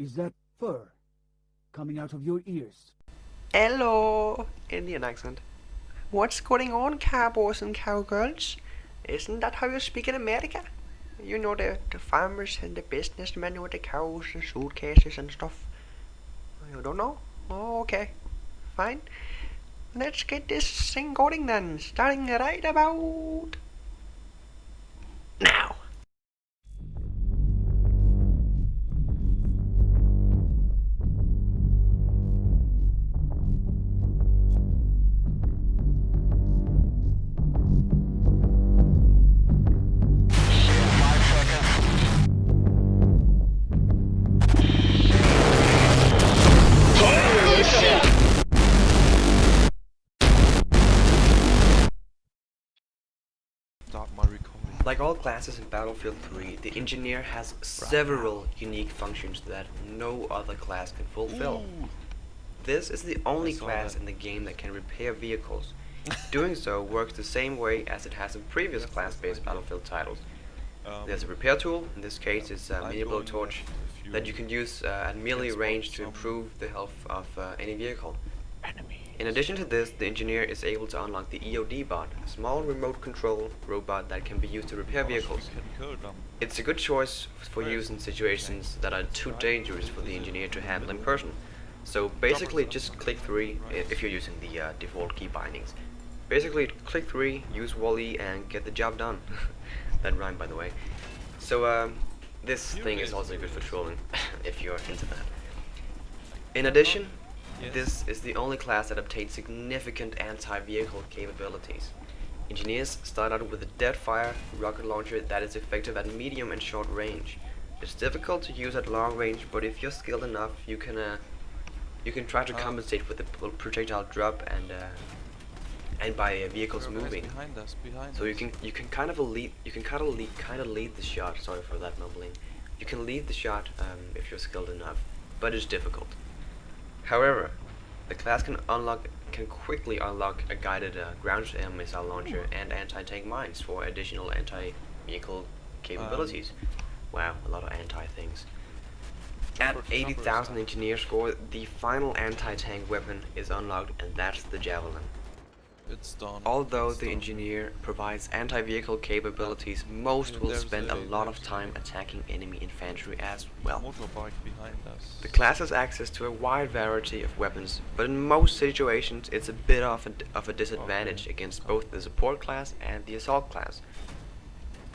Is that fur coming out of your ears? Hello, Indian accent. What's going on, cowboys and cowgirls? Isn't that how you speak in America? You know, the farmers and the businessmen with the cows and suitcases and stuff. You don't know? Oh, okay. Fine. Let's get this thing going then, starting right about now. Stop my recording. Like all classes in Battlefield 3, the engineer has several unique functions that no other class can fulfill. Ooh. This is the only I saw class that. in the game that can repair vehicles. Doing so works the same way as it has in previous Yes, class-based yes, Battlefield titles. Um, There's a repair tool, in this case it's a I'm mini going blowtorch, if that you can use at melee spot range to some improve the health of any vehicle. enemies. In addition to this, the engineer is able to unlock the EOD bot, a small remote control robot that can be used to repair vehicles. We can kill them. It's a good choice for use in situations that are too dangerous for the engineer to handle in person. So basically just click 3 if you're using the default key bindings. Basically click 3, use Wall-E and get the job done. That rhymed, by the way. So this thing is also good for trolling if you're into that. In addition, Yes. this is the only class that obtains significant anti-vehicle capabilities. Engineers start out with a Deadfire rocket launcher that is effective at medium and short range. It's difficult to use at long range, but if you're skilled enough, you can try to compensate with the projectile drop and by vehicles Guys, moving. behind us, behind So us. you can kind of lead the shot. Sorry for that mumbling. You can lead the shot if you're skilled enough, but it's difficult. However, the class can quickly unlock a guided ground air missile launcher and anti-tank mines for additional anti-vehicle capabilities. Wow, a lot of anti-things. At 80,000 engineer score, the final anti-tank weapon is unlocked, and that's the Javelin. It's done. Although It's the done. engineer provides anti-vehicle capabilities, most will There's spend a a lot of left time here. attacking enemy infantry as well. Motorbike behind us. The class has access to a wide variety of weapons, but in most situations it's a bit of a disadvantage against both the support class and the assault class.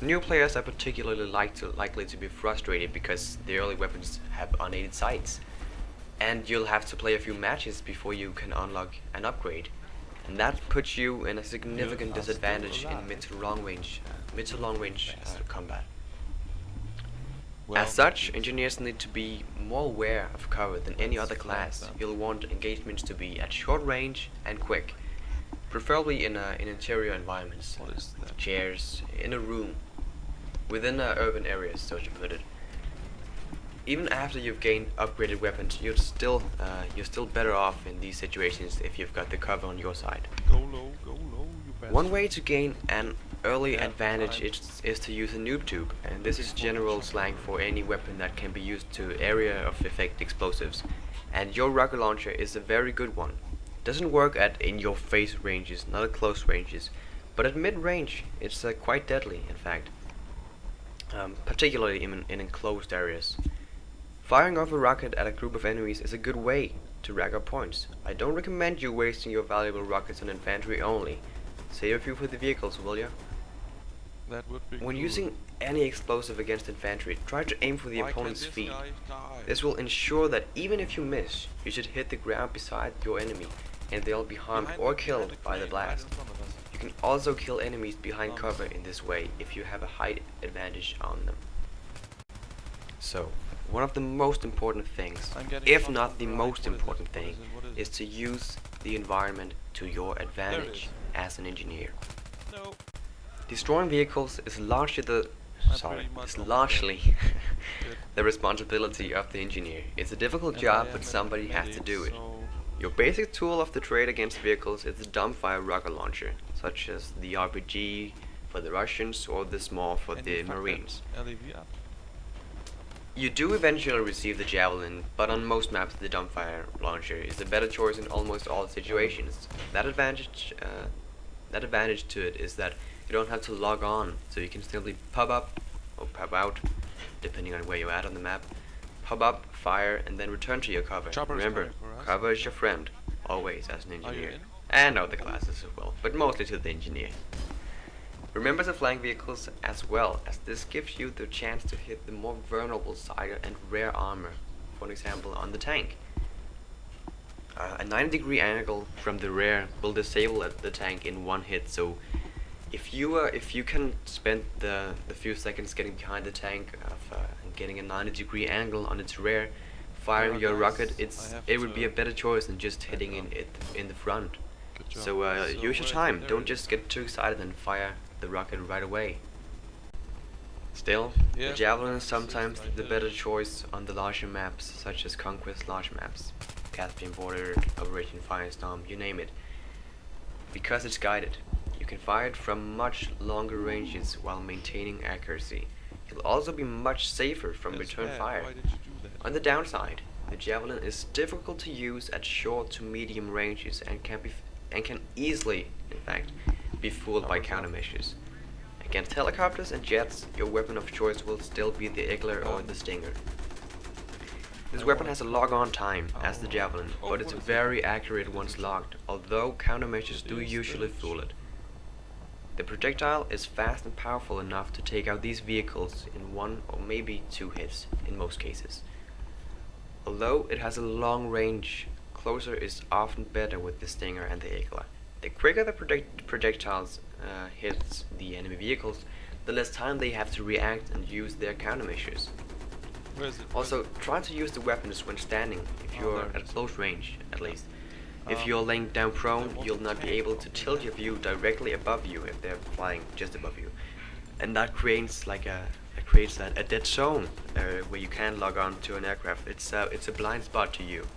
New players are particularly likely to be frustrated because the early weapons have unaided sights, and you'll have to play a few matches before you can unlock an upgrade, and that puts you in a significant You are still disadvantage in alive. mid to long range combat. Well, As such, engineers need to be more aware of cover than any other class. them. You'll want engagements to be at short range and quick, preferably in interior environments, What is that? chairs, in a room, within urban areas, so to put it. Even after you've gained upgraded weapons, you're still better off in these situations if you've got the cover on your side. Go low, you bastard. One way to gain an early Yeah, advantage is to use a noob tube, and this is general slang for any weapon that can be used to area of effect explosives, and your rocket launcher is a very good one. It doesn't work at in-your-face ranges, not at close ranges, but at mid-range it's quite deadly, in fact, particularly in enclosed areas. Firing off a rocket at a group of enemies is a good way to rack up points. I don't recommend you wasting your valuable rockets on infantry only. Save a few for the vehicles, will ya? That would be When cool. using any explosive against infantry, try to aim for the Why opponent's can't feet. this guy die? This will ensure that even if you miss, you should hit the ground beside your enemy, and they'll be harmed Behind or the killed by the crane, right blast. in front of us. You can also kill enemies behind Um, cover in this way if you have a height advantage on them. So, one of the most important things, I'm getting if shot not from the the right. most What is it? important What thing, is it? What is is it? to use the environment to your advantage as an engineer. No. Destroying vehicles is largely pretty much is almost largely Good. the responsibility of the engineer. It's a difficult And job, I but am somebody a has to medic, do it. so Your basic tool of the trade against vehicles is the dumbfire rocket launcher, such as the RPG for the Russians or the small for can the you fuck that Marines. LEV up? You do eventually receive the javelin, but on most maps the dumbfire launcher is a better choice in almost all situations. That advantage to it is that you don't have to log on, so you can simply pop up or pop out, depending on where you're at on the map. Pop up, fire, and then return to your cover. Chopper is Remember, coming for us. cover is your friend, always as an Are you engineer, in? and other classes as well, but mostly to the engineer. Remember the flying vehicles as well, as this gives you the chance to hit the more vulnerable side and rare armor, for example on the tank. A 90-degree angle from the rear will disable the tank in one hit, so if you can spend the few seconds getting behind the tank and getting a 90-degree angle on its rear, firing your rocket, it would be a better choice than just hitting it in the front. Good job. So use your where time. is Don't it? just get too excited and fire the rocket right away. Still, Yeah, the javelin is it's sometimes right the there. better choice on the larger maps, such as Conquest large maps, Caspian Border, Operation Firestorm, you name it. Because it's guided, you can fire it from much longer ranges while maintaining accuracy. You'll also be much safer from That's return bad. fire. Why did you do that? On the downside, the javelin is difficult to use at short to medium ranges and can easily, in fact, be fooled by countermeasures. Against helicopters and jets, your weapon of choice will still be the Igler or the Stinger. This weapon has a log-on time as the javelin, but it's very accurate once logged, although countermeasures do usually fool it. The projectile is fast and powerful enough to take out these vehicles in one or maybe two hits in most cases. Although it has a long range, closer is often better with the Stinger and the Igler. The quicker the projectiles hits the enemy vehicles, the less time they have to react and use their countermeasures. Where is it? Also, try to use the weapons when standing, if Oh, you're there it at is. close range, at least. If Um, you're laying down prone, there was you'll a not be tank able to over tilt there. your view directly above you if they're flying just above you. And that creates a dead zone where you can't log on to an aircraft. It's a blind spot to you.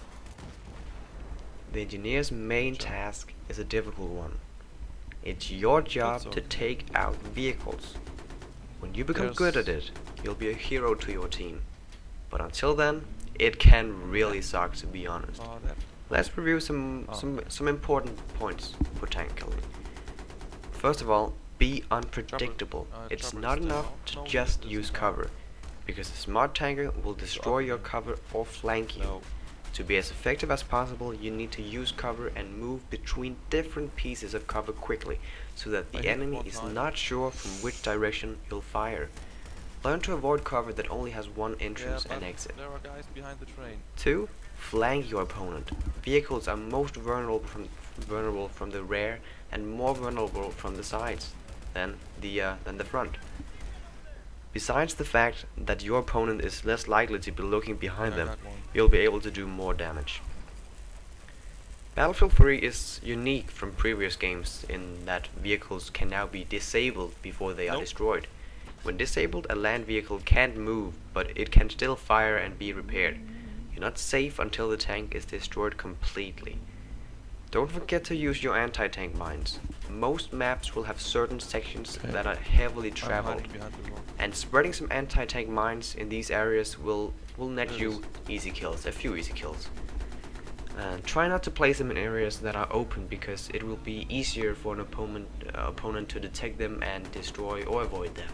The engineer's main task is a difficult one. It's your job so. to take out vehicles. When you become good at it, you'll be a hero to your team. But until then, it can really suck, to be honest. Oh, that. Let's review some important points for tank killing. First of all, be unpredictable. It's Trouble not is enough down. to No, just this use is not. cover, because a smart tanker will destroy your up. cover or flank you. No. To be as effective as possible, you need to use cover and move between different pieces of cover quickly, so that I the hit enemy one is time. not sure from which direction you'll fire. Learn to avoid cover that only has one entrance Yeah, and but exit. there are guys behind the train. 2. Flank your opponent. Vehicles are most vulnerable from the rear and more vulnerable from the sides than the front. Besides the fact that your opponent is less likely to be looking behind I them, got one. you'll be able to do more damage. Battlefield 3 is unique from previous games in that vehicles can now be disabled before they are Nope. destroyed. When disabled, a land vehicle can't move, but it can still fire and be repaired. You're not safe until the tank is destroyed completely. Don't forget to use your anti-tank mines. Most maps will have certain sections Okay. that are heavily I'm traveled, hiding behind the wall. and spreading some anti-tank mines in these areas will net There it you easy kills, a few easy kills. Try not to place them in areas that are open, because it will be easier for an opponent to detect them and destroy or avoid them.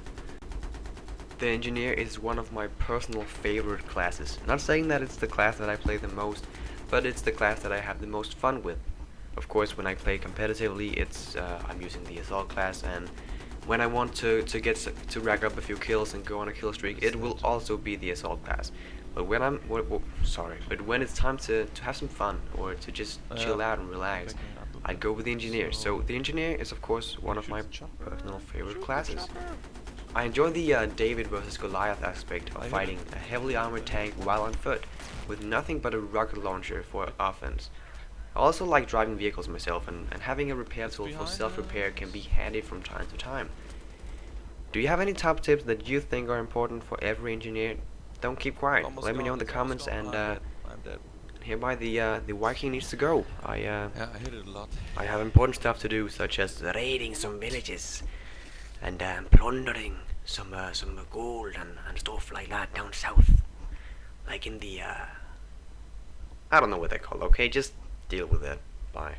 The engineer is one of my personal favorite classes. Not saying that it's the class that I play the most, but it's the class that I have the most fun with. Of course, when I play competitively, I'm using the assault class, and when I want to rack up a few kills and go on a kill streak, it will also be the assault class. But when it's time to have some fun or to just chill out and relax, I'd go with the engineer. So the engineer is of course one of my personal favorite classes. I enjoy the David versus Goliath aspect of fighting a heavily armored tank while on foot, with nothing but a rocket launcher for offense. I also like driving vehicles myself, and having a repair tool for self-repair can be handy from time to time. Do you have any top tips that you think are important for every engineer? Don't keep quiet. Almost Let me know in gone, the it's almost comments, gone. and I'm dead. hereby the Viking needs to go. Yeah, I hit it a lot. I have important stuff to do, such as raiding some villages and plundering some gold and stuff like that down south. like in the I don't know what they're called. Okay, just deal with it. Bye.